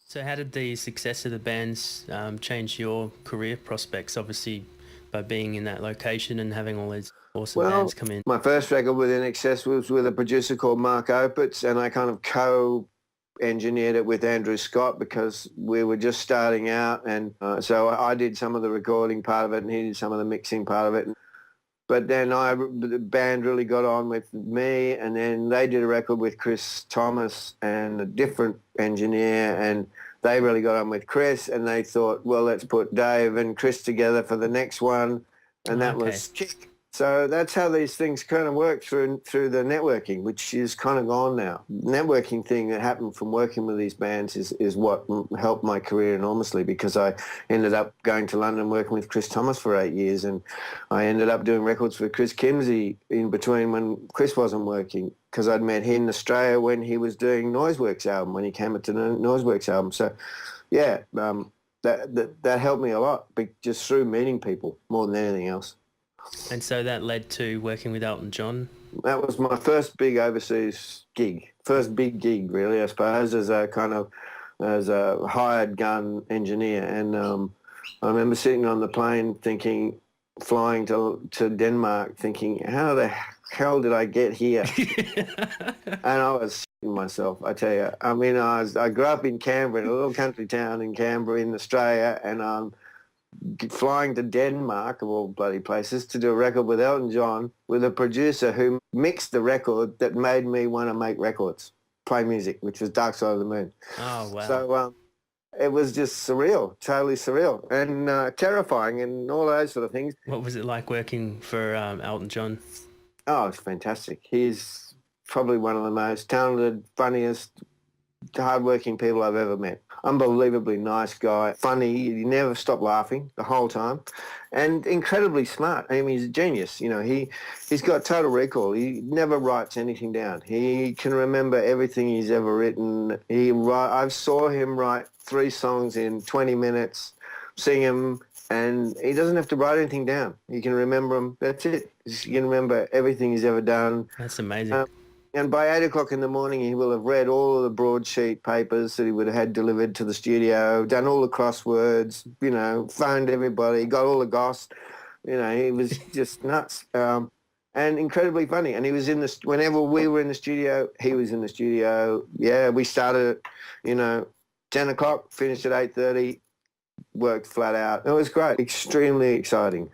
So, how did the success of the bands change your career prospects? Obviously, by being in that location and having all these awesome bands Well, come in. my first record with NXS was with a producer called Mark Opitz, and I kind of co-engineered it with Andrew Scott because we were just starting out, and so I did some of the recording part of it, and he did some of the mixing part of it. But then the band really got on with me, and then they did a record with Chris Thomas and a different engineer, and they really got on with Chris, and they thought, well, let's put Dave and Chris together for the next one, and that Okay. was Kick. So that's how these things kind of work through the networking, which is kind of gone now. Networking thing that happened from working with these bands is what helped my career enormously, because I ended up going to London working with Chris Thomas for 8 years, and I ended up doing records for Chris Kimsey in between when Chris wasn't working, because I'd met him in Australia when he was doing Noiseworks album, when he came up to the Noiseworks album. So, yeah, that helped me a lot, just through meeting people more than anything else. And so that led to working with Elton John. That was my first big overseas gig, first big gig really, I suppose, as a kind of as a hired gun engineer. And I remember sitting on the plane thinking, flying to Denmark, thinking, how the hell did I get here? And I was shitting myself, I tell you. I mean, I grew up in Canberra, in a little country town in Canberra in Australia, and flying to Denmark, of all bloody places, to do a record with Elton John, with a producer who mixed the record that made me want to make records, play music, which was Dark Side of the Moon. Oh, wow. So it was just surreal, totally surreal, and terrifying and all those sort of things. What was it like working for Elton John? Oh, it's fantastic. He's probably one of the most talented, funniest, hardworking people I've ever met. Unbelievably nice guy, funny, he never stopped laughing the whole time, and incredibly smart. I mean, he's a genius. You know, he's got total recall. He never writes anything down. He can remember everything he's ever written. I saw him write 3 songs in 20 minutes, sing them, and he doesn't have to write anything down. He can remember them. That's it. He can remember everything he's ever done. That's amazing. And by 8 o'clock in the morning, he will have read all of the broadsheet papers that he would have had delivered to the studio, done all the crosswords, you know, phoned everybody, got all the goss. You know, he was just nuts, and incredibly funny. And he was whenever we were in the studio, he was in the studio. Yeah, we started at, 10 o'clock, finished at 8:30, worked flat out. It was great, extremely exciting.